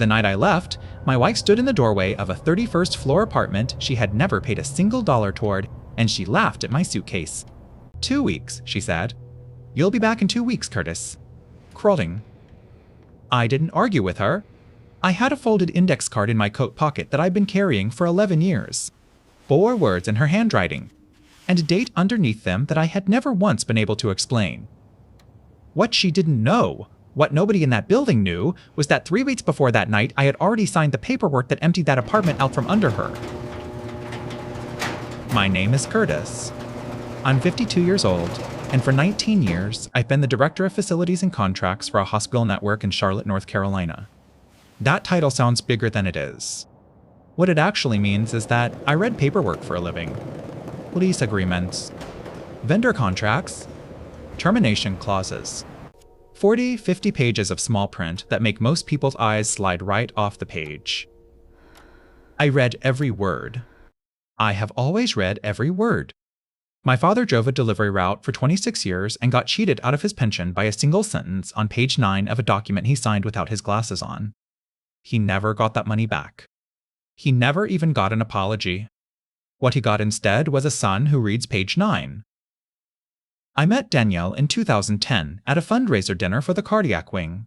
The night I left, my wife stood in the doorway of a 31st floor apartment she had never paid a single dollar toward, and she laughed at my suitcase. 2 weeks, she said. You'll be back in 2 weeks, Curtis. Crawling. I didn't argue with her. I had a folded index card in my coat pocket that I'd been carrying for 11 years. 4 words in her handwriting, and a date underneath them that I had never once been able to explain. What she didn't know, what nobody in that building knew, was that 3 weeks before that night I had already signed the paperwork that emptied that apartment out from under her. My name is Curtis. I'm 52 years old, and for 19 years I've been the Director of Facilities and Contracts for a hospital network in Charlotte, North Carolina. That title sounds bigger than it is. What it actually means is that I read paperwork for a living. Lease agreements, vendor contracts, termination clauses. 40, 50 pages of small print that make most people's eyes slide right off the page. I read every word. I have always read every word. My father drove a delivery route for 26 years and got cheated out of his pension by a single sentence on page 9 of a document he signed without his glasses on. He never got that money back. He never even got an apology. What he got instead was a son who reads page 9. I met Danielle in 2010 at a fundraiser dinner for the cardiac wing.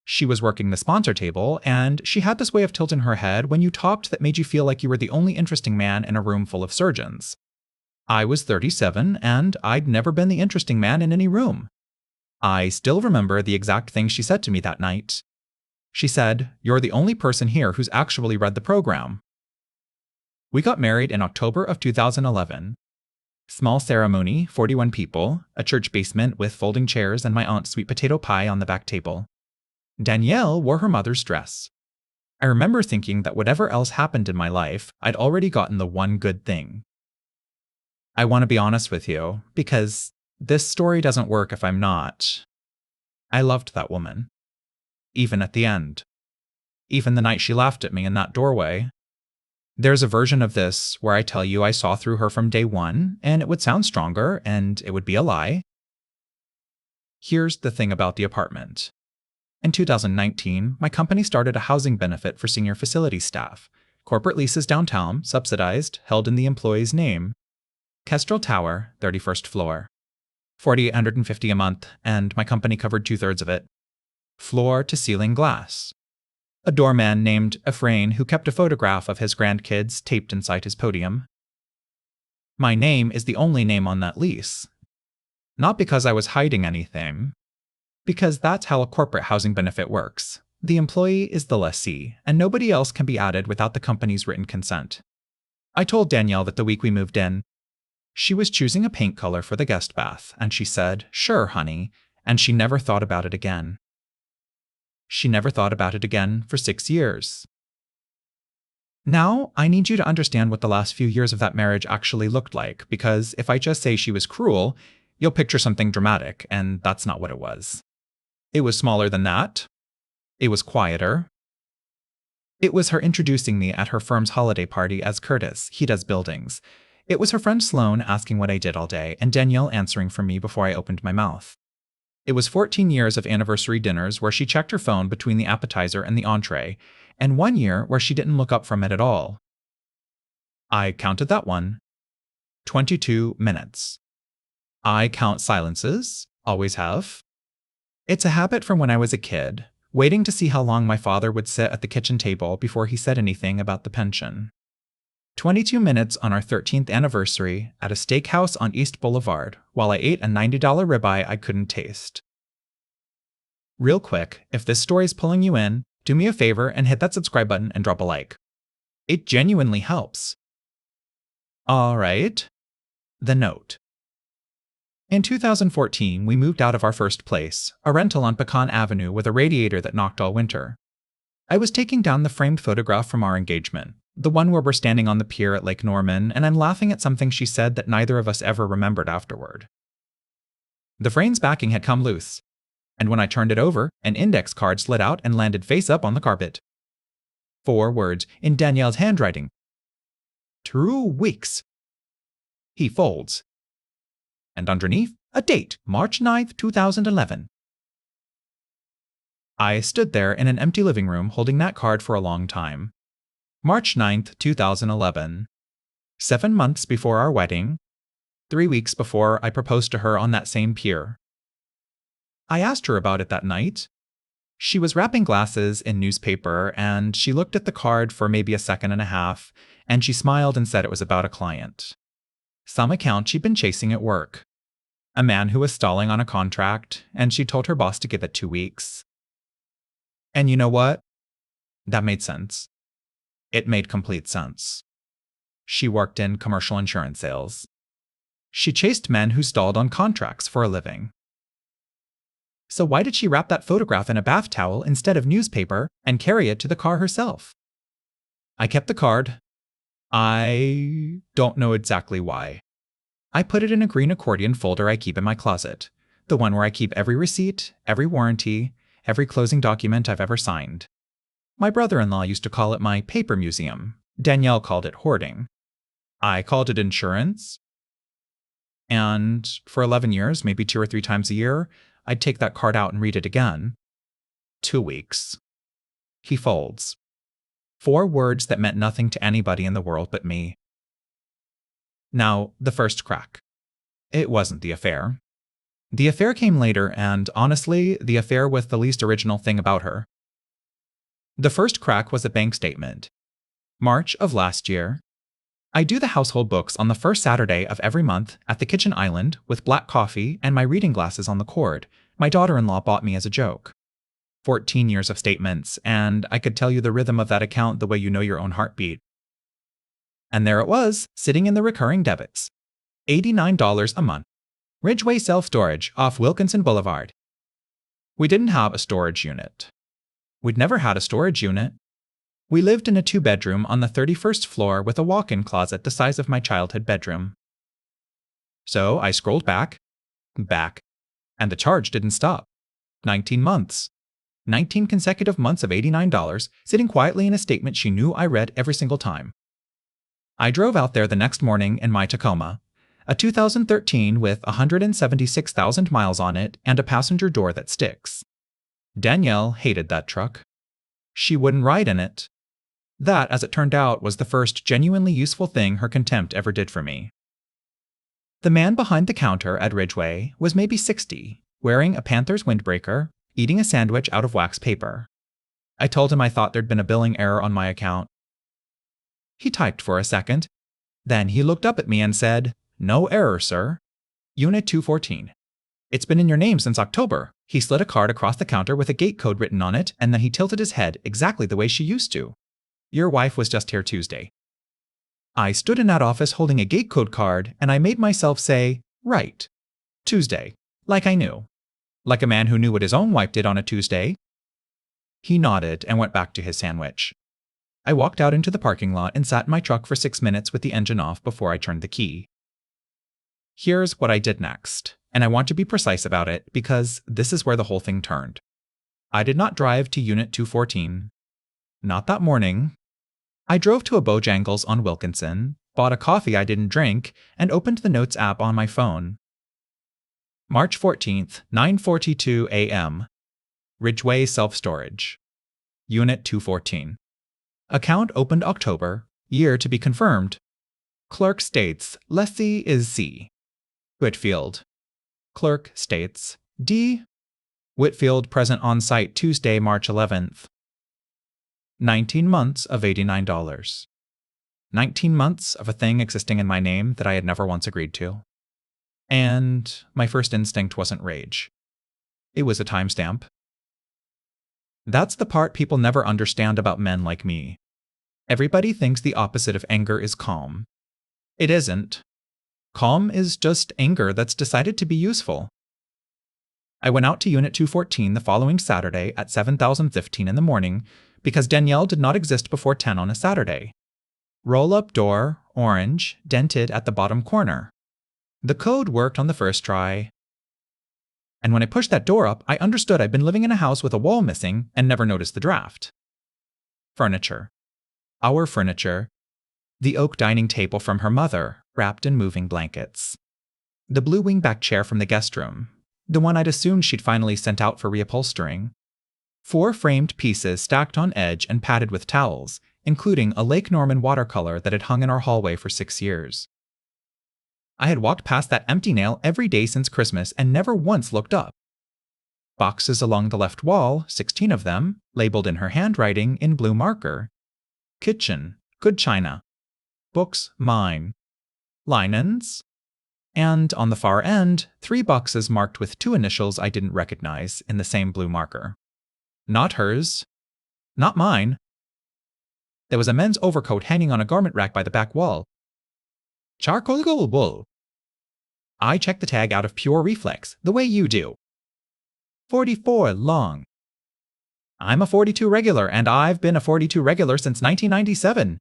She was working the sponsor table, and she had this way of tilting her head when you talked that made you feel like you were the only interesting man in a room full of surgeons. I was 37, and I'd never been the interesting man in any room. I still remember the exact thing she said to me that night. She said, "You're the only person here who's actually read the program." We got married in October of 2011. Small ceremony, 41 people, a church basement with folding chairs and my aunt's sweet potato pie on the back table. Danielle wore her mother's dress. I remember thinking that whatever else happened in my life, I'd already gotten the one good thing. I want to be honest with you, because this story doesn't work if I'm not. I loved that woman. Even at the end. Even the night she laughed at me in that doorway. There's a version of this where I tell you I saw through her from day one, and it would sound stronger, and it would be a lie. Here's the thing about the apartment. In 2019, my company started a housing benefit for senior facilities staff. Corporate leases downtown, subsidized, held in the employee's name. Kestrel Tower, 31st floor. $4,850 a month, and my company covered 2/3 of it. Floor-to-ceiling glass. A doorman named Ephraim who kept a photograph of his grandkids taped inside his podium. My name is the only name on that lease. Not because I was hiding anything. Because that's how a corporate housing benefit works. The employee is the lessee, and nobody else can be added without the company's written consent. I told Danielle that the week we moved in. She was choosing a paint color for the guest bath, and she said, "Sure, honey," and she never thought about it again. She never thought about it again for 6 years. Now, I need you to understand what the last few years of that marriage actually looked like, because if I just say she was cruel, you'll picture something dramatic, and that's not what it was. It was smaller than that. It was quieter. It was her introducing me at her firm's holiday party as Curtis, he does buildings. It was her friend Sloane asking what I did all day, and Danielle answering for me before I opened my mouth. It was 14 years of anniversary dinners where she checked her phone between the appetizer and the entree, and 1 year where she didn't look up from it at all. I counted that one. 22 minutes. I count silences, always have. It's a habit from when I was a kid, waiting to see how long my father would sit at the kitchen table before he said anything about the pension. 22 minutes on our 13th anniversary at a steakhouse on East Boulevard while I ate a $90 ribeye I couldn't taste. Real quick, if this story's pulling you in, do me a favor and hit that subscribe button and drop a like. It genuinely helps. All right. The note. In 2014, we moved out of our first place, a rental on Pecan Avenue with a radiator that knocked all winter. I was taking down the framed photograph from our engagement, the one where we're standing on the pier at Lake Norman, and I'm laughing at something she said that neither of us ever remembered afterward. The frame's backing had come loose, and when I turned it over, an index card slid out and landed face up on the carpet. 4 words in Danielle's handwriting. 2 weeks. He folds. And underneath, a date, March 9th, 2011. I stood there in an empty living room holding that card for a long time. March 9th, 2011. 7 months before our wedding. 3 weeks before I proposed to her on that same pier. I asked her about it that night. She was wrapping glasses in newspaper, and she looked at the card for maybe a second and a half, and she smiled and said it was about a client. Some account she'd been chasing at work. A man who was stalling on a contract, and she told her boss to give it 2 weeks. And you know what? That made sense. It made complete sense. She worked in commercial insurance sales. She chased men who stalled on contracts for a living. So why did she wrap that photograph in a bath towel instead of newspaper and carry it to the car herself? I kept the card. I don't know exactly why. I put it in a green accordion folder I keep in my closet, the one where I keep every receipt, every warranty, every closing document I've ever signed. My brother-in-law used to call it my paper museum. Danielle called it hoarding. I called it insurance. And for 11 years, maybe 2 or 3 times a year, I'd take that card out and read it again. 2 weeks. He folds. 4 words that meant nothing to anybody in the world but me. Now, the first crack. It wasn't the affair. The affair came later, and honestly, the affair was the least original thing about her. The first crack was a bank statement. March of last year. I do the household books on the first Saturday of every month at the kitchen island with black coffee and my reading glasses on the cord. My daughter-in-law bought me as a joke. 14 years of statements, and I could tell you the rhythm of that account the way you know your own heartbeat. And there it was, sitting in the recurring debits. $89 a month. Ridgeway Self-Storage off Wilkinson Boulevard. We didn't have a storage unit. We'd never had a storage unit. We lived in a 2-bedroom on the 31st floor with a walk-in closet the size of my childhood bedroom. So I scrolled back, and the charge didn't stop. 19 months. 19 consecutive months of $89, sitting quietly in a statement she knew I read every single time. I drove out there the next morning in my Tacoma, a 2013 with 176,000 miles on it and a passenger door that sticks. Danielle hated that truck. She wouldn't ride in it. That, as it turned out, was the first genuinely useful thing her contempt ever did for me. The man behind the counter at Ridgeway was maybe 60, wearing a Panthers windbreaker, eating a sandwich out of wax paper. I told him I thought there'd been a billing error on my account. He typed for a second. Then he looked up at me and said, "No error, sir. Unit 214. It's been in your name since October." He slid a card across the counter with a gate code written on it, and then he tilted his head exactly the way she used to. "Your wife was just here Tuesday." I stood in that office holding a gate code card, and I made myself say, "Right. Tuesday." Like I knew. Like a man who knew what his own wife did on a Tuesday. He nodded and went back to his sandwich. I walked out into the parking lot and sat in my truck for 6 minutes with the engine off before I turned the key. Here's what I did next, and I want to be precise about it because this is where the whole thing turned. I did not drive to Unit 214. Not that morning. I drove to a Bojangles on Wilkinson, bought a coffee I didn't drink, and opened the Notes app on my phone. March 14th, 9:42 a.m. Ridgeway Self-Storage. Unit 214. Account opened October, year to be confirmed. Clerk states lessee is C. Whitfield. Clerk states D. Whitfield present on site Tuesday, March 11th. 19 months of $89. 19 months of a thing existing in my name that I had never once agreed to. And my first instinct wasn't rage. It was a timestamp. That's the part people never understand about men like me. Everybody thinks the opposite of anger is calm. It isn't. Calm is just anger that's decided to be useful. I went out to Unit 214 the following Saturday at 7:15 in the morning because Danielle did not exist before 10 on a Saturday. Roll-up door, orange, dented at the bottom corner. The code worked on the first try. And when I pushed that door up, I understood I'd been living in a house with a wall missing and never noticed the draft. Furniture. Our furniture. The oak dining table from her mother, wrapped in moving blankets. The blue wingback chair from the guest room, the one I'd assumed she'd finally sent out for reupholstering. 4 framed pieces stacked on edge and padded with towels, including a Lake Norman watercolor that had hung in our hallway for 6 years. I had walked past that empty nail every day since Christmas and never once looked up. Boxes along the left wall, 16 of them, labeled in her handwriting in blue marker. Kitchen, good china. Books, mine. Linens. And on the far end, 3 boxes marked with 2 initials I didn't recognize in the same blue marker. Not hers. Not mine. There was a men's overcoat hanging on a garment rack by the back wall. Charcoal wool. I checked the tag out of pure reflex, the way you do. 44 long. I'm a 42 regular, and I've been a 42 regular since 1997.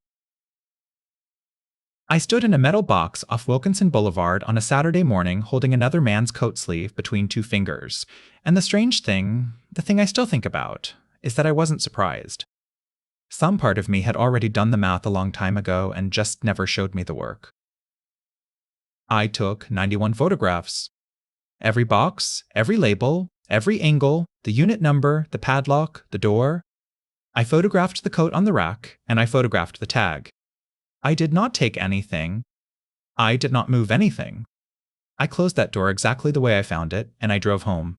I stood in a metal box off Wilkinson Boulevard on a Saturday morning holding another man's coat sleeve between 2 fingers, and the strange thing, the thing I still think about, is that I wasn't surprised. Some part of me had already done the math a long time ago and just never showed me the work. I took 91 photographs. Every box, every label, every angle, the unit number, the padlock, the door. I photographed the coat on the rack, and I photographed the tag. I did not take anything. I did not move anything. I closed that door exactly the way I found it, and I drove home.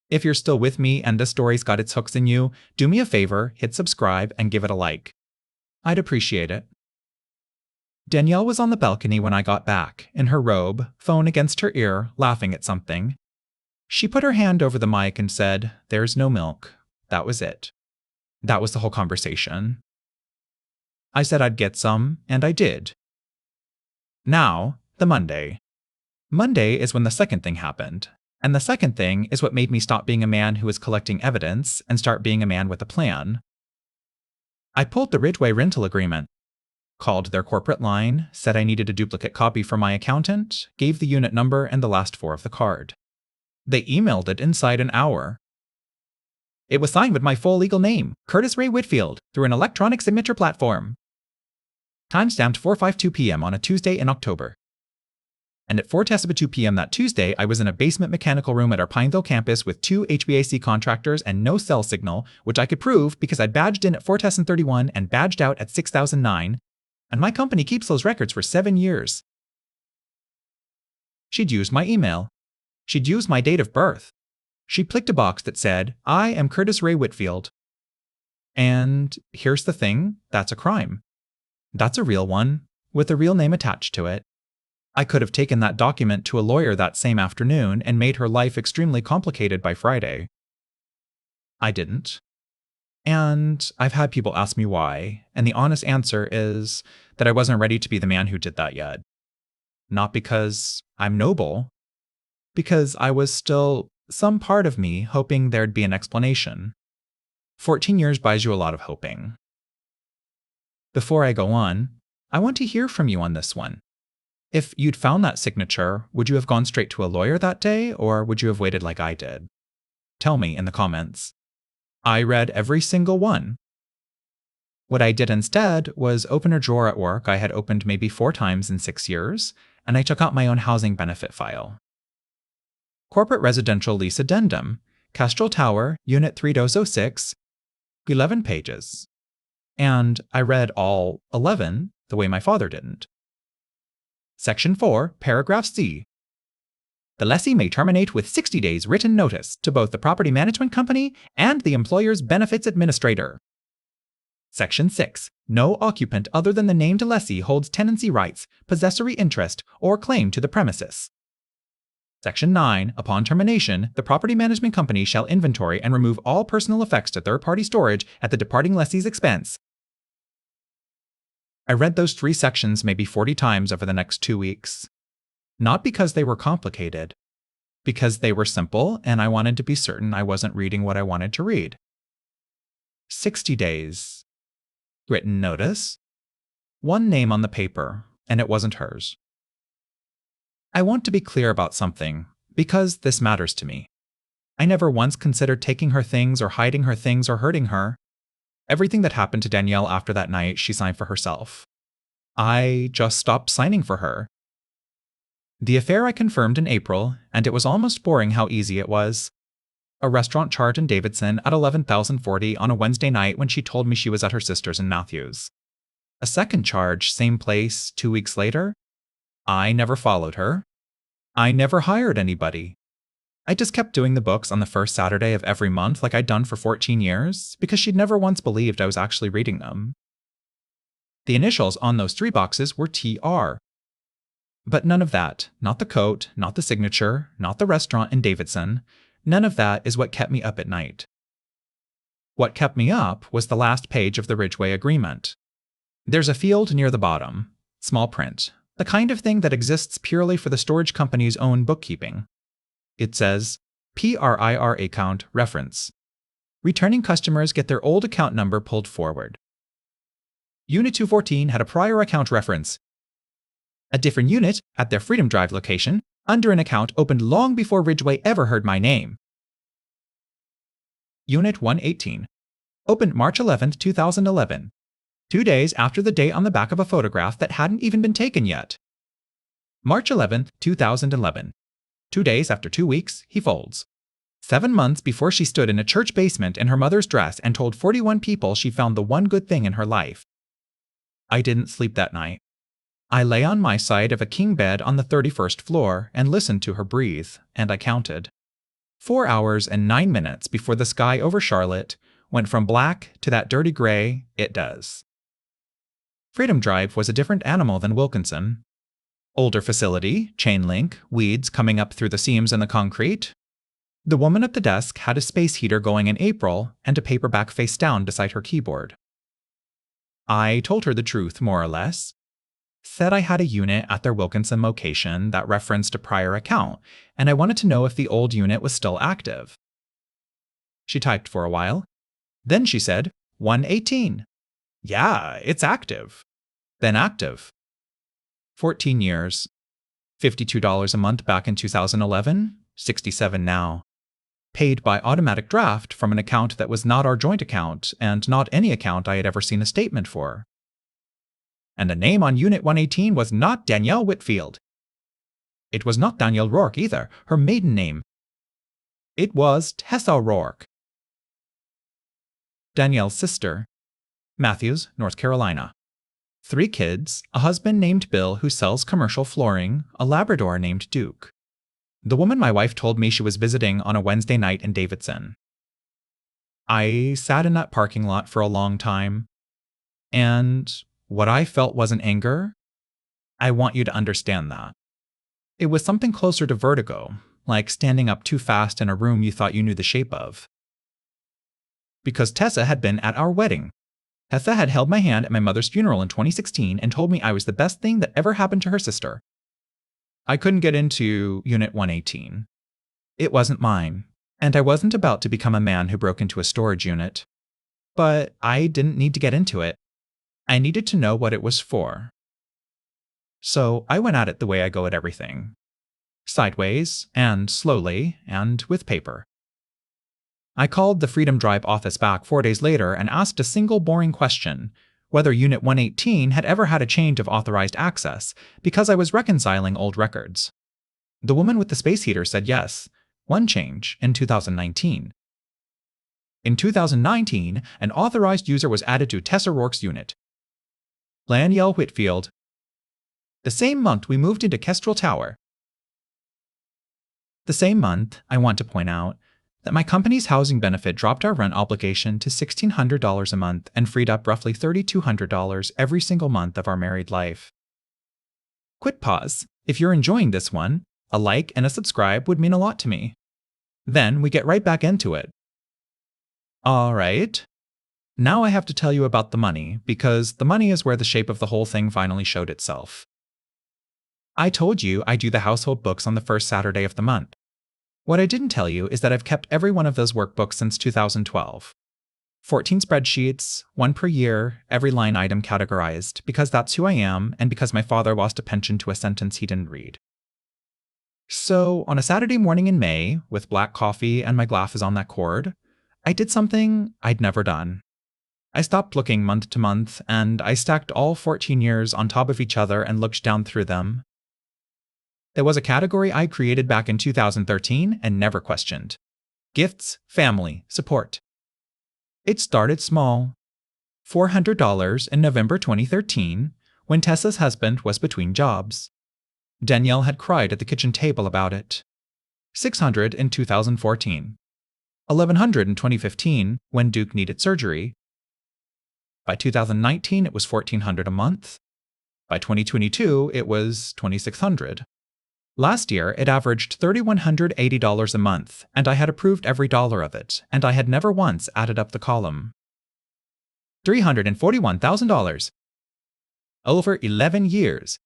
If you're still with me and this story's got its hooks in you, do me a favor, hit subscribe, and give it a like. I'd appreciate it. Danielle was on the balcony when I got back, in her robe, phone against her ear, laughing at something. She put her hand over the mic and said, "There's no milk." That was it. That was the whole conversation. I said I'd get some, and I did. Now, the Monday. Monday is when the second thing happened, and the second thing is what made me stop being a man who was collecting evidence and start being a man with a plan. I pulled the Ridgeway rental agreement, called their corporate line, said I needed a duplicate copy for my accountant, gave the unit number and the last 4 of the card. They emailed it inside an hour. It was signed with my full legal name, Curtis Ray Whitfield, through an electronic signature platform. Timestamped 4:52 p.m. on a Tuesday in October. And at 4:02 p.m. that Tuesday, I was in a basement mechanical room at our Pineville campus with 2 HVAC contractors and no cell signal, which I could prove because I'd badged in at 4031 and badged out at 6009, and my company keeps those records for 7 years. She'd used my email. She'd used my date of birth. She clicked a box that said, "I am Curtis Ray Whitfield." And here's the thing, that's a crime. That's a real one, with a real name attached to it. I could have taken that document to a lawyer that same afternoon and made her life extremely complicated by Friday. I didn't. And I've had people ask me why, and the honest answer is that I wasn't ready to be the man who did that yet. Not because I'm noble, because I was still, some part of me, hoping there'd be an explanation. 14 years buys you a lot of hoping. Before I go on, I want to hear from you on this one. If you'd found that signature, would you have gone straight to a lawyer that day, or would you have waited like I did? Tell me in the comments. I read every single one. What I did instead was open a drawer at work I had opened maybe 4 times in 6 years, and I took out my own housing benefit file. Corporate Residential Lease Addendum, Kestrel Tower, Unit 3006, 11 pages. And I read all 11 the way my father didn't. Section 4, Paragraph C. The lessee may terminate with 60 days written notice to both the property management company and the employer's benefits administrator. Section 6. No occupant other than the named lessee holds tenancy rights, possessory interest, or claim to the premises. Section 9. Upon termination, the property management company shall inventory and remove all personal effects to third-party storage at the departing lessee's expense. I read those 3 sections maybe 40 times over the next 2 weeks. Not because they were complicated, because they were simple and I wanted to be certain I wasn't reading what I wanted to read. 60 days. Written notice. 1 name on the paper, and it wasn't hers. I want to be clear about something, because this matters to me. I never once considered taking her things or hiding her things or hurting her. Everything that happened to Danielle after that night, she signed for herself. I just stopped signing for her. The affair I confirmed in April, and it was almost boring how easy it was. a restaurant charge in Davidson at 11,040 on a Wednesday night when she told me she was at her sister's in Matthews. A second charge, same place, 2 weeks later. I never followed her. I never hired anybody. I just kept doing the books on the first Saturday of every month like I'd done for 14 years because she'd never once believed I was actually reading them. The initials on those 3 boxes were TR. But none of that, not the coat, not the signature, not the restaurant in Davidson, none of that is what kept me up at night. What kept me up was the last page of the Ridgway Agreement. There's a field near the bottom, small print, the kind of thing that exists purely for the storage company's own bookkeeping. It says, PRIR account reference. Returning customers get their old account number pulled forward. Unit 214 had a prior account reference. A different unit, at their Freedom Drive location, under an account opened long before Ridgway ever heard my name. Unit 118. Opened March 11, 2011. 2 days after the date on the back of a photograph that hadn't even been taken yet. March 11, 2011. 2 days after 2 weeks, he folds. 7 months before she stood in a church basement in her mother's dress and told 41 people she found the one good thing in her life. I didn't sleep that night. I lay on my side of a king bed on the 31st floor and listened to her breathe, and I counted. 4 hours and 9 minutes before the sky over Charlotte went from black to that dirty gray it does. Freedom Drive was a different animal than Wilkinson. Older facility, chain link, weeds coming up through the seams in the concrete. The woman at the desk had a space heater going in April and a paperback face down beside her keyboard. I told her the truth, more or less. Said I had a unit at their Wilkinson location that referenced a prior account, and I wanted to know if the old unit was still active. She typed for a while. Then she said, 118. Yeah, it's active. Then active. 14 years. $52 a month back in 2011, $67 now. Paid by automatic draft from an account that was not our joint account and not any account I had ever seen a statement for. And the name on Unit 118 was not Danielle Whitfield. It was not Danielle Rourke either, her maiden name. It was Tessa Rourke. Danielle's sister. Matthews, North Carolina. 3 kids, a husband named Bill who sells commercial flooring, a Labrador named Duke. The woman my wife told me she was visiting on a Wednesday night in Davidson. I sat in that parking lot for a long time, and what I felt wasn't anger. I want you to understand that. It was something closer to vertigo, like standing up too fast in a room you thought you knew the shape of. Because Tessa had been at our wedding. Tessa had held my hand at my mother's funeral in 2016 and told me I was the best thing that ever happened to her sister. I couldn't get into Unit 118. It wasn't mine, and I wasn't about to become a man who broke into a storage unit. But I didn't need to get into it. I needed to know what it was for. So I went at it the way I go at everything. Sideways, and slowly, and with paper. I called the Freedom Drive office back 4 days later and asked a single boring question, whether Unit 118 had ever had a change of authorized access, because I was reconciling old records. The woman with the space heater said yes, one change in 2019. In 2019, an authorized user was added to Tessa Rourke's unit. Danielle Whitfield. The same month we moved into Kestrel Tower. The same month, I want to point out, that my company's housing benefit dropped our rent obligation to $1,600 a month and freed up roughly $3,200 every single month of our married life. Quick pause. If you're enjoying this one, a like and a subscribe would mean a lot to me. Then we get right back into it. All right. Now I have to tell you about the money, because the money is where the shape of the whole thing finally showed itself. I told you I do the household books on the first Saturday of the month. What I didn't tell you is that I've kept every one of those workbooks since 2012. 14 spreadsheets, 1 per year, every line item categorized, because that's who I am and because my father lost a pension to a sentence he didn't read. So, on a Saturday morning in May, with black coffee and my glasses on that cord, I did something I'd never done. I stopped looking month to month, and I stacked all 14 years on top of each other and looked down through them. There was a category I created back in 2013 and never questioned. Gifts, family, support. It started small. $400 in November 2013, when Tessa's husband was between jobs. Danielle had cried at the kitchen table about it. $600 in 2014. $1,100 in 2015, when Duke needed surgery. By 2019, it was $1,400 a month. By 2022, it was $2,600. Last year, it averaged $3,180 a month, and I had approved every dollar of it, and I had never once added up the column. $341,000. Over 11 years.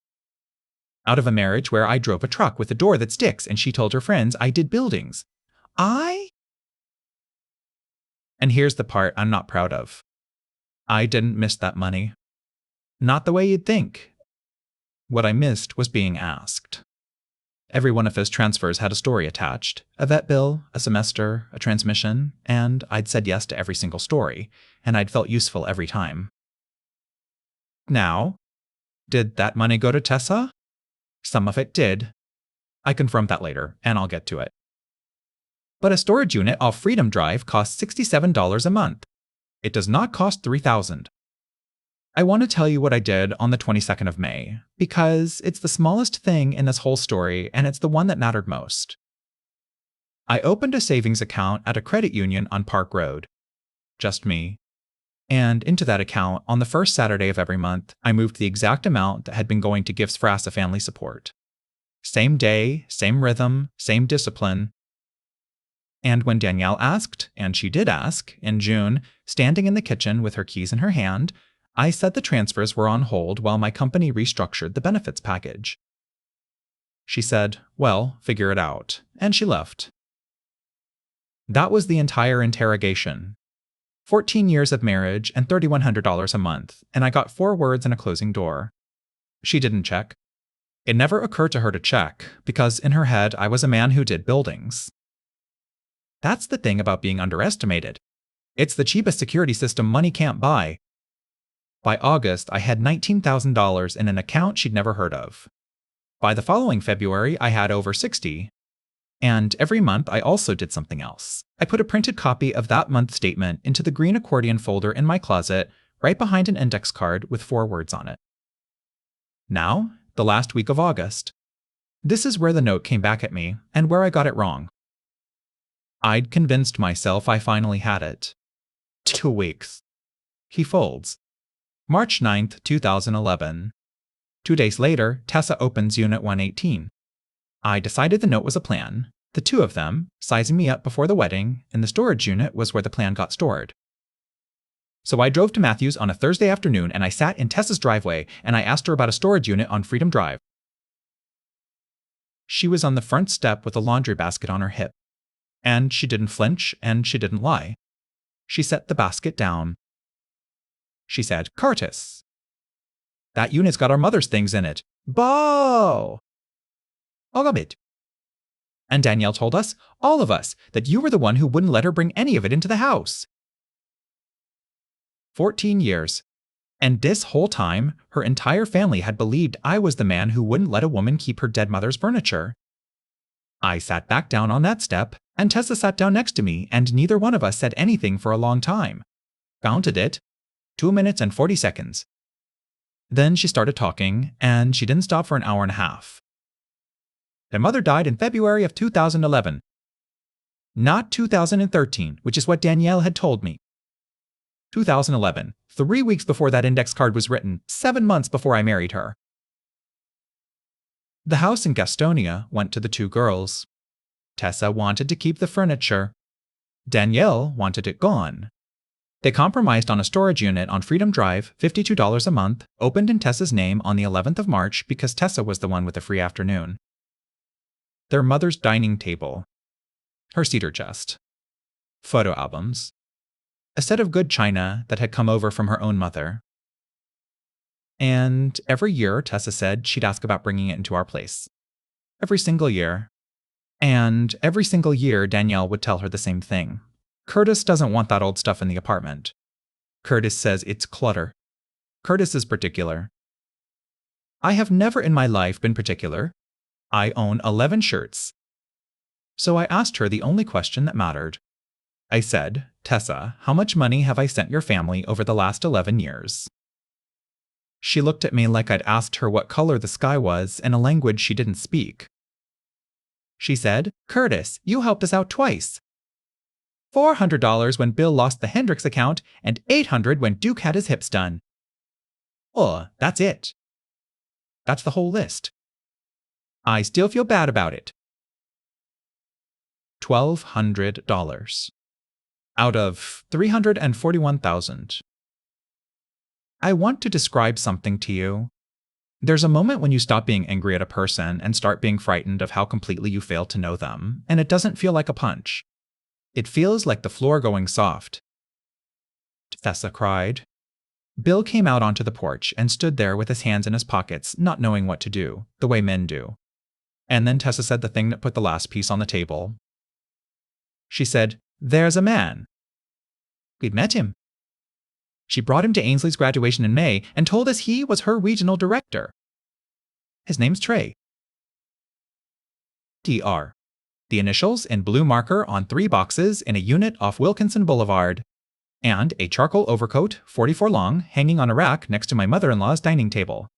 Out of a marriage where I drove a truck with a door that sticks and she told her friends I did buildings. And here's the part I'm not proud of. I didn't miss that money. Not the way you'd think. What I missed was being asked. Every one of his transfers had a story attached, a vet bill, a semester, a transmission, and I'd said yes to every single story, and I'd felt useful every time. Now, did that money go to Tessa? Some of it did. I confirmed that later, and I'll get to it. But a storage unit off Freedom Drive costs $67 a month. It does not cost $3,000. I want to tell you what I did on the 22nd of May, because it's the smallest thing in this whole story, and it's the one that mattered most. I opened a savings account at a credit union on Park Road. Just me. And into that account, on the first Saturday of every month, I moved the exact amount that had been going to Gifts for Asa Family Support. Same day, same rhythm, same discipline. And when Danielle asked, and she did ask, in June, standing in the kitchen with her keys in her hand, I said the transfers were on hold while my company restructured the benefits package. She said, well, figure it out, and she left. That was the entire interrogation. 14 years of marriage and $3,100 a month, and I got 4 words and a closing door. She didn't check. It never occurred to her to check, because in her head I was a man who did buildings. That's the thing about being underestimated. It's the cheapest security system money can't buy. By August, I had $19,000 in an account she'd never heard of. By the following February, I had over 60. And every month, I also did something else. I put a printed copy of that month's statement into the green accordion folder in my closet, right behind an index card with 4 words on it. Now, the last week of August. This is where the note came back at me, and where I got it wrong. I'd convinced myself I finally had it. 2 weeks. He folds. March 9th, 2011. 2 days later, Tessa opens Unit 118. I decided the note was a plan, the 2 of them, sizing me up before the wedding, and the storage unit was where the plan got stored. So I drove to Matthews on a Thursday afternoon and I sat in Tessa's driveway and I asked her about a storage unit on Freedom Drive. She was on the front step with a laundry basket on her hip. And she didn't flinch and she didn't lie. She set the basket down. She said, Curtis. That unit's got our mother's things in it. Bo! Ogabit. And Danielle told us, all of us, that you were the one who wouldn't let her bring any of it into the house. 14 years. And this whole time, her entire family had believed I was the man who wouldn't let a woman keep her dead mother's furniture. I sat back down on that step, and Tessa sat down next to me, and neither one of us said anything for a long time. Counted it. 2 minutes and 40 seconds. Then she started talking, and she didn't stop for an hour and a half. Their mother died in February of 2011. Not 2013, which is what Danielle had told me. 2011, 3 weeks before that index card was written, 7 months before I married her. The house in Gastonia went to the 2 girls. Tessa wanted to keep the furniture. Danielle wanted it gone. They compromised on a storage unit on Freedom Drive, $52 a month, opened in Tessa's name on the 11th of March because Tessa was the one with the free afternoon. Their mother's dining table. Her cedar chest. Photo albums. A set of good china that had come over from her own mother. And every year, Tessa said she'd ask about bringing it into our place. Every single year. And every single year, Danielle would tell her the same thing. Curtis doesn't want that old stuff in the apartment. Curtis says it's clutter. Curtis is particular. I have never in my life been particular. I own 11 shirts. So I asked her the only question that mattered. I said, "Tessa, how much money have I sent your family over the last 11 years?" She looked at me like I'd asked her what color the sky was in a language she didn't speak. She said, "Curtis, you helped us out twice. $400 when Bill lost the Hendricks account and $800 when Duke had his hips done." "Oh, that's it." "That's the whole list." "I still feel bad about it." $1,200 out of $341,000. I want to describe something to you. There's a moment when you stop being angry at a person and start being frightened of how completely you fail to know them, and it doesn't feel like a punch. It feels like the floor going soft. Tessa cried. Bill came out onto the porch and stood there with his hands in his pockets, not knowing what to do, the way men do. And then Tessa said the thing that put the last piece on the table. She said, "There's a man. We'd met him. She brought him to Ainsley's graduation in May and told us he was her regional director. His name's Trey. DR. The initials in blue marker on 3 boxes in a unit off Wilkinson Boulevard. And a charcoal overcoat, 44 long, hanging on a rack next to my mother-in-law's dining table."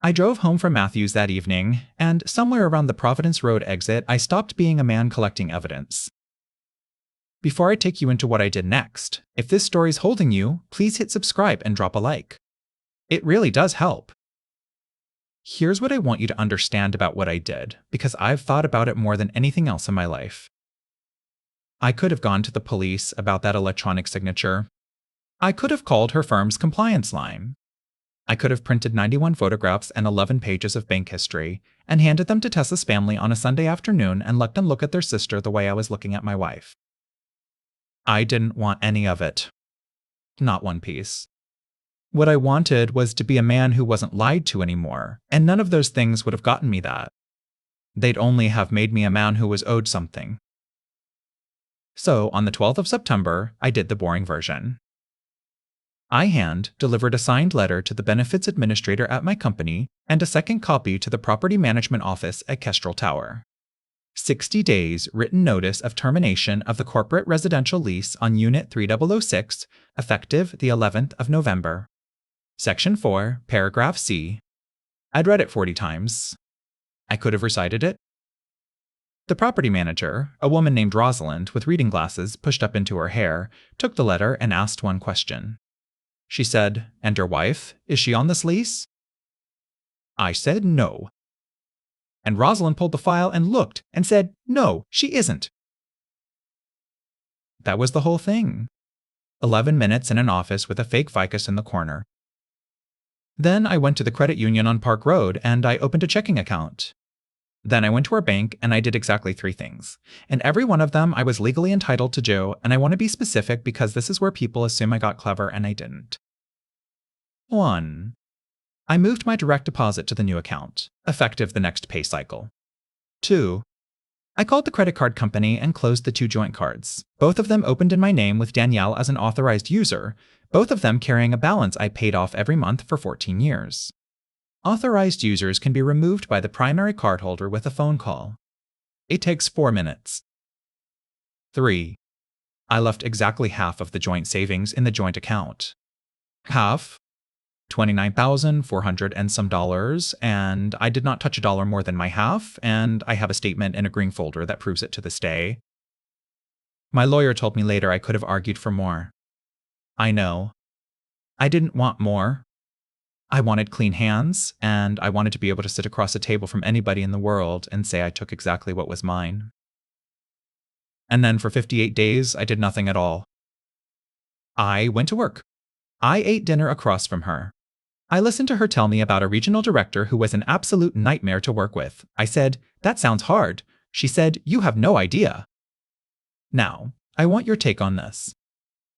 I drove home from Matthews that evening, and somewhere around the Providence Road exit, I stopped being a man collecting evidence. Before I take you into what I did next, if this story's holding you, please hit subscribe and drop a like. It really does help. Here's what I want you to understand about what I did, because I've thought about it more than anything else in my life. I could have gone to the police about that electronic signature. I could have called her firm's compliance line. I could have printed 91 photographs and 11 pages of bank history and handed them to Tessa's family on a Sunday afternoon and let them look at their sister the way I was looking at my wife. I didn't want any of it. Not one piece. What I wanted was to be a man who wasn't lied to anymore, and none of those things would have gotten me that. They'd only have made me a man who was owed something. So, on the 12th of September, I did the boring version. I hand-delivered a signed letter to the benefits administrator at my company and a second copy to the property management office at Kestrel Tower. 60 days written notice of termination of the corporate residential lease on Unit 3006, effective the 11th of November. Section 4, Paragraph C. I'd read it 40 times. I could have recited it. The property manager, a woman named Rosalind with reading glasses pushed up into her hair, took the letter and asked one question. She said, "And your wife, is she on this lease?" I said no. And Rosalind pulled the file and looked and said, "No, she isn't." That was the whole thing. 11 minutes in an office with a fake ficus in the corner. Then I went to the credit union on Park Road and I opened a checking account. Then I went to our bank and I did exactly 3 things. And every one of them I was legally entitled to do, and I want to be specific because this is where people assume I got clever and I didn't. 1. I moved my direct deposit to the new account, effective the next pay cycle. 2. I called the credit card company and closed the 2 joint cards, both of them opened in my name with Danielle as an authorized user, both of them carrying a balance I paid off every month for 14 years. Authorized users can be removed by the primary cardholder with a phone call. It takes 4 minutes. 3. I left exactly half of the joint savings in the joint account. Half, $29,400 and some dollars, and I did not touch a dollar more than my half, and I have a statement in a green folder that proves it to this day. My lawyer told me later I could have argued for more. I know. I didn't want more. I wanted clean hands, and I wanted to be able to sit across a table from anybody in the world and say I took exactly what was mine. And then for 58 days, I did nothing at all. I went to work. I ate dinner across from her. I listened to her tell me about a regional director who was an absolute nightmare to work with. I said, "That sounds hard." She said, "You have no idea." Now, I want your take on this.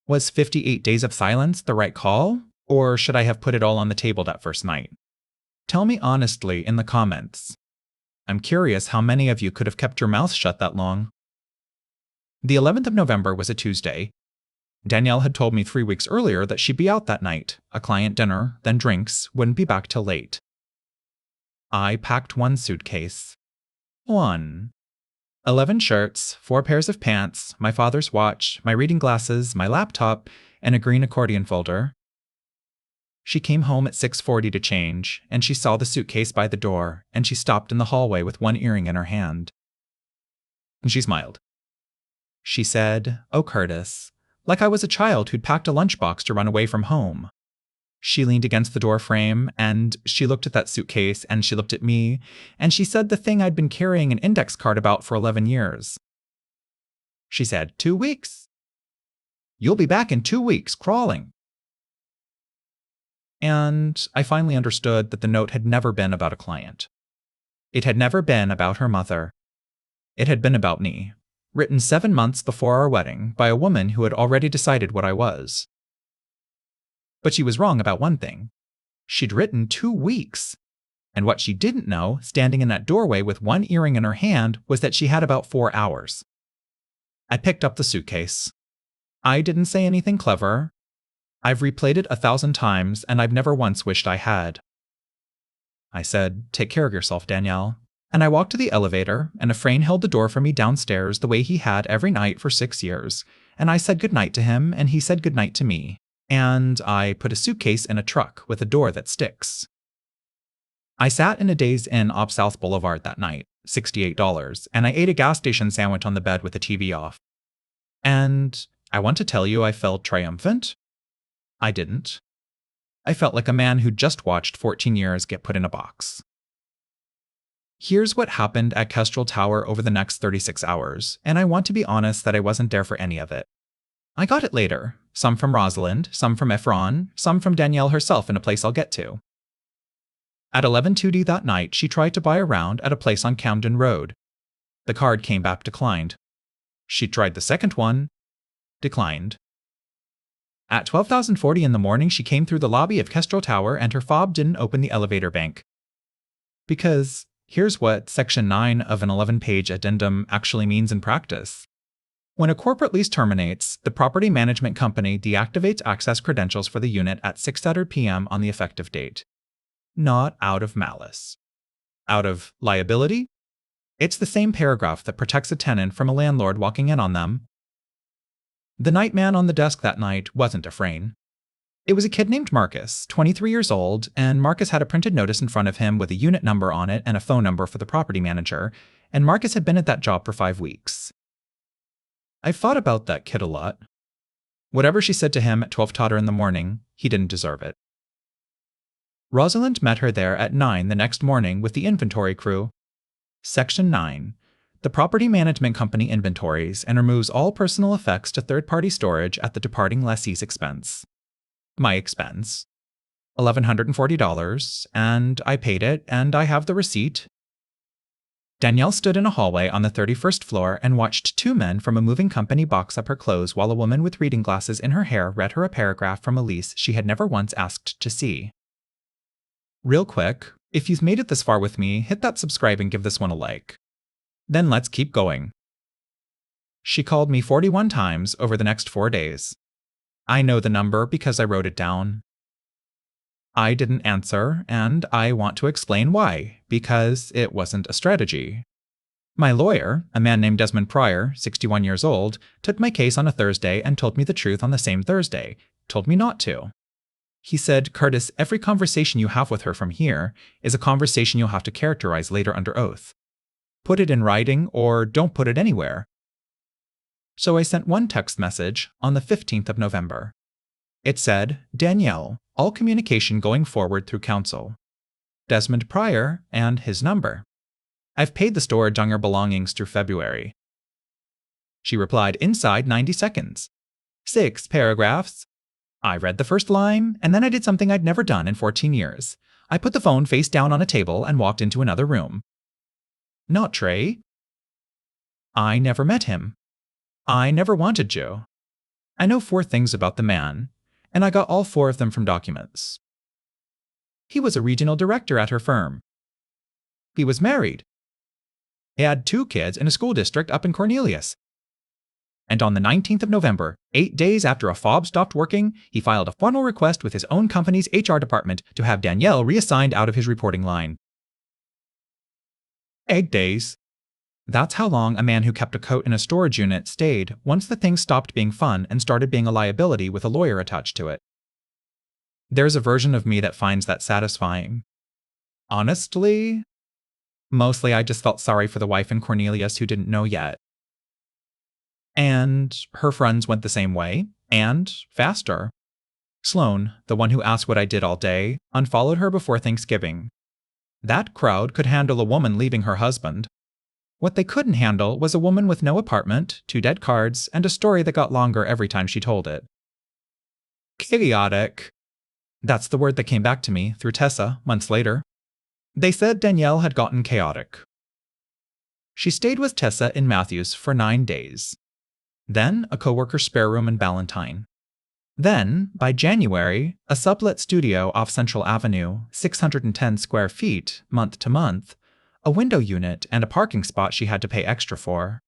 Was 58 days of silence the right call? Or should I have put it all on the table that first night? Tell me honestly in the comments. I'm curious how many of you could have kept your mouth shut that long. The 11th of November was a Tuesday. Danielle had told me 3 weeks earlier that she'd be out that night, a client dinner, then drinks, wouldn't be back till late. I packed 1 suitcase. 1. 11 shirts, 4 pairs of pants, my father's watch, my reading glasses, my laptop, and a green accordion folder. She came home at 6:40 to change, and she saw the suitcase by the door, and she stopped in the hallway with one earring in her hand. And she smiled. She said, "Oh, Curtis," like I was a child who'd packed a lunchbox to run away from home. She leaned against the door frame, and she looked at that suitcase, and she looked at me, and she said the thing I'd been carrying an index card about for 11 years. She said, 2 weeks. You'll be back in 2 weeks, crawling. And I finally understood that the note had never been about a client. It had never been about her mother. It had been about me, written 7 months before our wedding by a woman who had already decided what I was. But she was wrong about one thing. She'd written 2 weeks. And what she didn't know, standing in that doorway with one earring in her hand, was that she had about 4 hours. I picked up the suitcase. I didn't say anything clever. I've replayed it 1,000 times, and I've never once wished I had. I said, "Take care of yourself, Danielle." And I walked to the elevator, and Efrain held the door for me downstairs the way he had every night for 6 years. And I said goodnight to him, and he said goodnight to me. And I put a suitcase in a truck with a door that sticks. I sat in a Days Inn off South Boulevard that night, $68, and I ate a gas station sandwich on the bed with the TV off. And I want to tell you I felt triumphant. I didn't. I felt like a man who just watched 14 years get put in a box. Here's what happened at Kestrel Tower over the next 36 hours, and I want to be honest that I wasn't there for any of it. I got it later, some from Rosalind, some from Efron, some from Danielle herself in a place I'll get to. At 11:20 that night, she tried to buy a round at a place on Camden Road. The card came back declined. She tried the second one, declined. At 12:40 in the morning, she came through the lobby of Kestrel Tower and her fob didn't open the elevator bank. Because here's what Section 9 of an 11-page addendum actually means in practice. When a corporate lease terminates, the property management company deactivates access credentials for the unit at 6:30 p.m. on the effective date. Not out of malice. Out of liability? It's the same paragraph that protects a tenant from a landlord walking in on them. The night man on the desk that night wasn't Efrain. It was a kid named Marcus, 23 years old, and Marcus had a printed notice in front of him with a unit number on it and a phone number for the property manager, and Marcus had been at that job for 5 weeks. I've thought about that kid a lot. Whatever she said to him at 12:00 in the morning, he didn't deserve it. Rosalind met her there at 9 the next morning with the inventory crew. Section 9. The property management company inventories and removes all personal effects to third-party storage at the departing lessee's expense. My expense. $1,140, and I paid it, and I have the receipt. Danielle stood in a hallway on the 31st floor and watched 2 men from a moving company box up her clothes while a woman with reading glasses in her hair read her a paragraph from a lease she had never once asked to see. Real quick, if you've made it this far with me, hit that subscribe and give this one a like. Then let's keep going. She called me 41 times over the next 4 days. I know the number because I wrote it down. I didn't answer, and I want to explain why, because it wasn't a strategy. My lawyer, a man named Desmond Pryor, 61 years old, took my case on a Thursday and told me the truth on the same Thursday, told me not to. He said, "Curtis, every conversation you have with her from here is a conversation you'll have to characterize later under oath. Put it in writing or don't put it anywhere." So I sent one text message on the 15th of November. It said, "Danielle, all communication going forward through counsel. Desmond Pryor and his number. I've paid the storage on your belongings through February." She replied inside 90 seconds. 6 paragraphs. I read the first line, and then I did something I'd never done in 14 years. I put the phone face down on a table and walked into another room. Not Trey. I never met him. I never wanted Joe. I know 4 things about the man, and I got all 4 of them from documents. He was a regional director at her firm. He was married. He had 2 kids in a school district up in Cornelius. And on the 19th of November, 8 days after a fob stopped working, he filed a formal request with his own company's HR department to have Danielle reassigned out of his reporting line. 8 days. That's how long a man who kept a coat in a storage unit stayed once the thing stopped being fun and started being a liability with a lawyer attached to it. There's a version of me that finds that satisfying. Honestly, mostly I just felt sorry for the wife and Cornelius who didn't know yet. And her friends went the same way, and faster. Sloane, the one who asked what I did all day, unfollowed her before Thanksgiving. That crowd could handle a woman leaving her husband. What they couldn't handle was a woman with no apartment, 2 dead cards, and a story that got longer every time she told it. Chaotic. That's the word that came back to me through Tessa months later. They said Danielle had gotten chaotic. She stayed with Tessa in Matthews for 9 days. Then a coworker's spare room in Ballantyne. Then, by January, a sublet studio off Central Avenue, 610 square feet, month to month, a window unit, and a parking spot she had to pay extra for.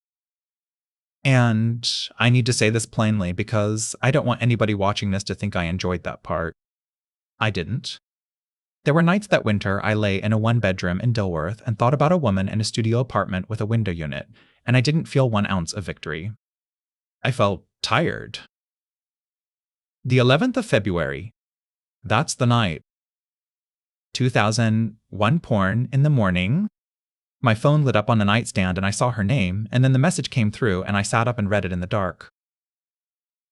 And I need to say this plainly because I don't want anybody watching this to think I enjoyed that part. I didn't. There were nights that winter I lay in a 1-bedroom in Dilworth and thought about a woman in a studio apartment with a window unit, and I didn't feel 1 ounce of victory. I felt tired. The 11th of February. That's the night. 2001 porn in the morning. My phone lit up on the nightstand and I saw her name, and then the message came through and I sat up and read it in the dark.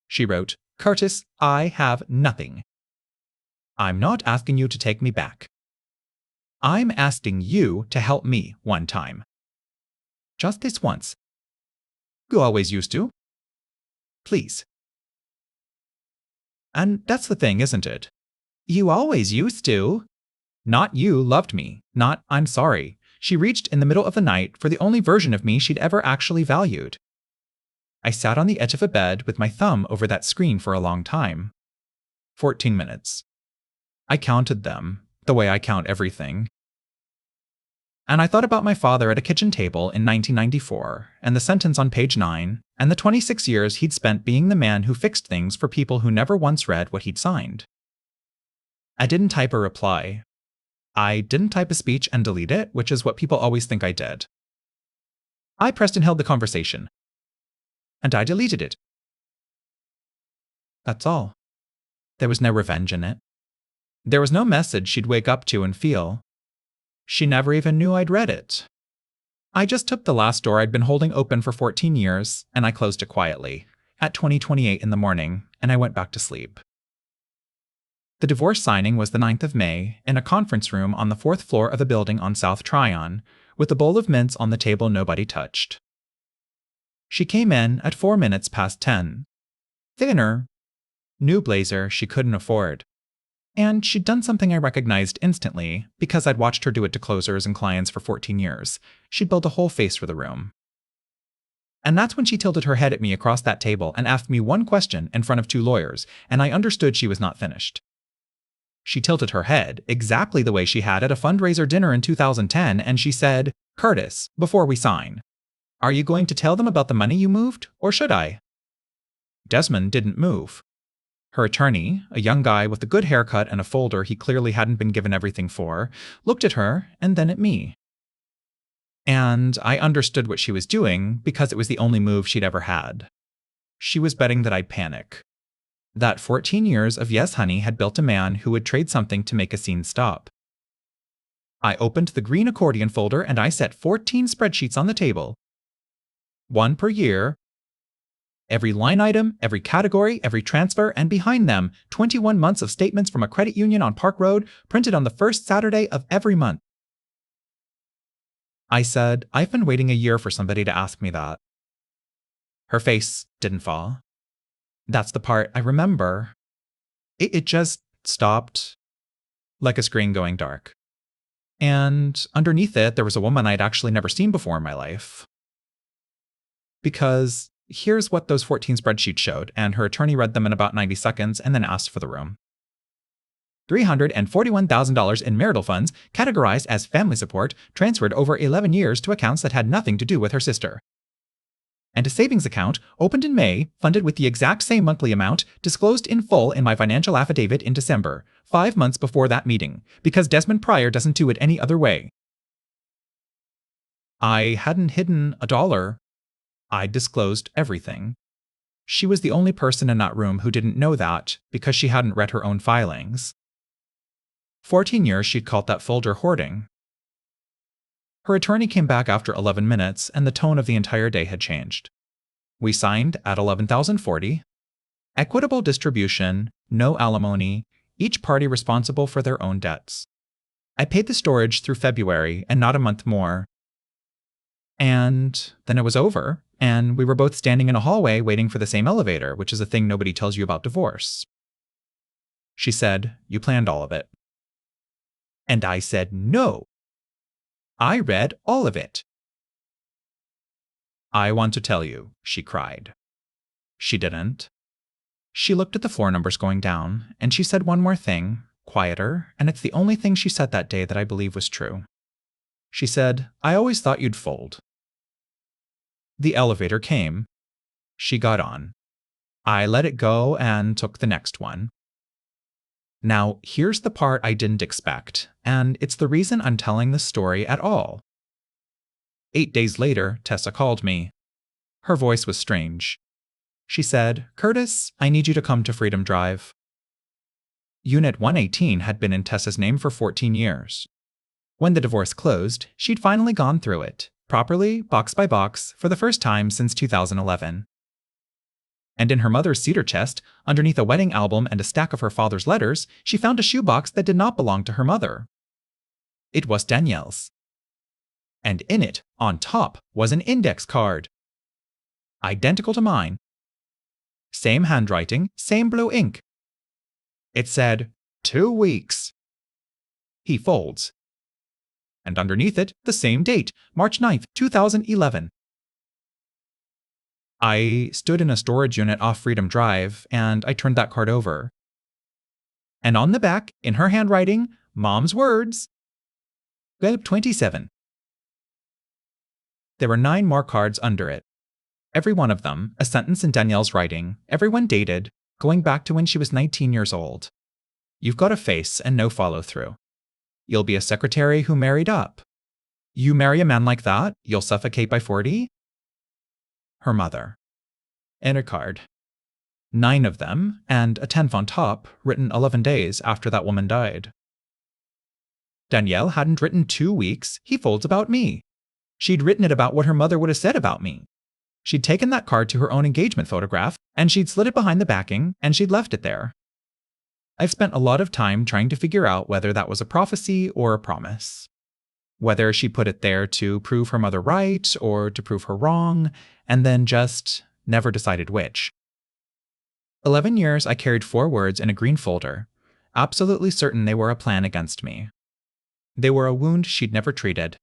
She wrote, "Curtis, I have nothing. I'm not asking you to take me back. I'm asking you to help me one time. Just this once. You always used to. Please." And that's the thing, isn't it? You always used to. Not you loved me, not I'm sorry. She reached in the middle of the night for the only version of me she'd ever actually valued. I sat on the edge of a bed with my thumb over that screen for a long time. 14 minutes. I counted them, the way I count everything. And I thought about my father at a kitchen table in 1994, and the sentence on page 9, and the 26 years he'd spent being the man who fixed things for people who never once read what he'd signed. I didn't type a reply. I didn't type a speech and delete it, which is what people always think I did. I pressed and held the conversation. And I deleted it. That's all. There was no revenge in it. There was no message she'd wake up to and feel. She never even knew I'd read it. I just took the last door I'd been holding open for 14 years, and I closed it quietly, at 20:28 in the morning, and I went back to sleep. The divorce signing was the 9th of May, in a conference room on the 4th floor of a building on South Tryon, with a bowl of mints on the table nobody touched. She came in at 4 minutes past 10. Thinner. New blazer she couldn't afford. And she'd done something I recognized instantly, because I'd watched her do it to closers and clients for 14 years. She'd built a whole face for the room. And that's when she tilted her head at me across that table and asked me one question in front of 2 lawyers, and I understood she was not finished. She tilted her head exactly the way she had at a fundraiser dinner in 2010, and she said, "Curtis, before we sign, are you going to tell them about the money you moved, or should I?" Desmond didn't move. Her attorney, a young guy with a good haircut and a folder he clearly hadn't been given everything for, looked at her and then at me. And I understood what she was doing because it was the only move she'd ever had. She was betting that I'd panic. That 14 years of Yes Honey had built a man who would trade something to make a scene stop. I opened the green accordion folder and I set 14 spreadsheets on the table. 1 per year. Every line item, every category, every transfer, and behind them, 21 months of statements from a credit union on Park Road, printed on the first Saturday of every month. I said, "I've been waiting a year for somebody to ask me that." Her face didn't fall. That's the part I remember. It just stopped, like a screen going dark. And underneath it, there was a woman I'd actually never seen before in my life. Because here's what those 14 spreadsheets showed, and her attorney read them in about 90 seconds and then asked for the room. $341,000 in marital funds, categorized as family support, transferred over 11 years to accounts that had nothing to do with her sister. And a savings account, opened in May, funded with the exact same monthly amount, disclosed in full in my financial affidavit in December, 5 months before that meeting, because Desmond Pryor doesn't do it any other way. I hadn't hidden $1. I disclosed everything. She was the only person in that room who didn't know that because she hadn't read her own filings. 14 years she'd called that folder hoarding. Her attorney came back after 11 minutes, and the tone of the entire day had changed. We signed at 11,040. Equitable distribution, no alimony, each party responsible for their own debts. I paid the storage through February and not a month more. And then it was over, and we were both standing in a hallway waiting for the same elevator, which is a thing nobody tells you about divorce. She said, "You planned all of it." And I said, "No. I read all of it." "I want to tell you," she cried. She didn't. She looked at the floor numbers going down, and she said one more thing, quieter, and it's the only thing she said that day that I believe was true. She said, "I always thought you'd fold." The elevator came. She got on. I let it go and took the next one. Now, here's the part I didn't expect, and it's the reason I'm telling this story at all. 8 days later, Tessa called me. Her voice was strange. She said, "Curtis, I need you to come to Freedom Drive." Unit 118 had been in Tessa's name for 14 years. When the divorce closed, she'd finally gone through it, properly, box by box, for the first time since 2011. And in her mother's cedar chest, underneath a wedding album and a stack of her father's letters, she found a shoebox that did not belong to her mother. It was Danielle's. And in it, on top, was an index card. Identical to mine. Same handwriting, same blue ink. It said, 2 weeks. He folds. And underneath it, the same date, March 9th, 2011. I stood in a storage unit off Freedom Drive, and I turned that card over. And on the back, in her handwriting, Mom's words, 12/27. There were 9 more cards under it. Every one of them, a sentence in Danielle's writing, everyone dated, going back to when she was 19 years old. You've got a face and no follow-through. You'll be a secretary who married up. You marry a man like that, you'll suffocate by 40? Her mother. And a card. 9 of them, and a 10th on top, written 11 days after that woman died. Danielle hadn't written 2 weeks, he folds about me. She'd written it about what her mother would have said about me. She'd taken that card to her own engagement photograph, and she'd slid it behind the backing, and she'd left it there. I've spent a lot of time trying to figure out whether that was a prophecy or a promise. Whether she put it there to prove her mother right or to prove her wrong, and then just never decided which. 11 years I carried 4 words in a green folder, absolutely certain they were a plan against me. They were a wound she'd never treated.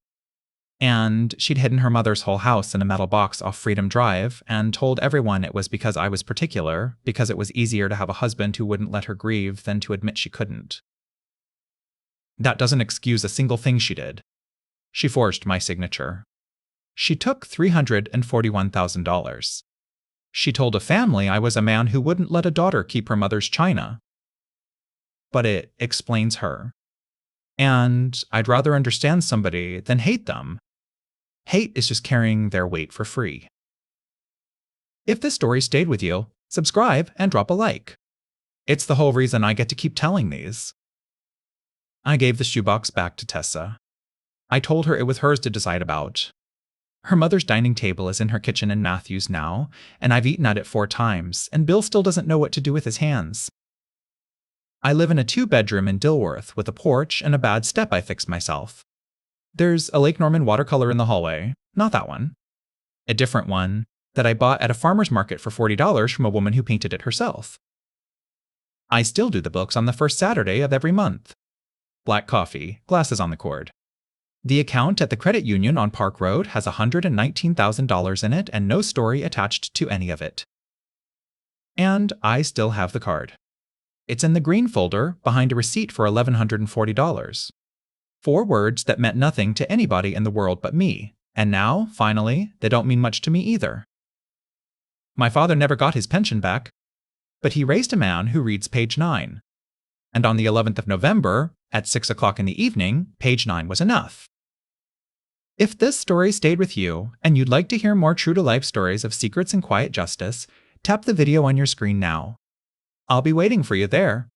And she'd hidden her mother's whole house in a metal box off Freedom Drive and told everyone it was because I was particular, because it was easier to have a husband who wouldn't let her grieve than to admit she couldn't. That doesn't excuse a single thing she did. She forged my signature. She took $341,000. She told a family I was a man who wouldn't let a daughter keep her mother's china. But it explains her. And I'd rather understand somebody than hate them. Hate is just carrying their weight for free. If this story stayed with you, subscribe and drop a like. It's the whole reason I get to keep telling these. I gave the shoebox back to Tessa. I told her it was hers to decide about. Her mother's dining table is in her kitchen in Matthews now, and I've eaten at it 4 times, and Bill still doesn't know what to do with his hands. I live in a 2-bedroom in Dilworth with a porch and a bad step I fixed myself. There's a Lake Norman watercolor in the hallway, not that one. A different one that I bought at a farmer's market for $40 from a woman who painted it herself. I still do the books on the first Saturday of every month. Black coffee, glasses on the cord. The account at the credit union on Park Road has $119,000 in it and no story attached to any of it. And I still have the card. It's in the green folder behind a receipt for $1,140. 4 words that meant nothing to anybody in the world but me, and now, finally, they don't mean much to me either. My father never got his pension back, but he raised a man who reads page 9. And on the 11th of November, at 6 o'clock in the evening, page 9 was enough. If this story stayed with you and you'd like to hear more true-to-life stories of secrets and quiet justice, tap the video on your screen now. I'll be waiting for you there.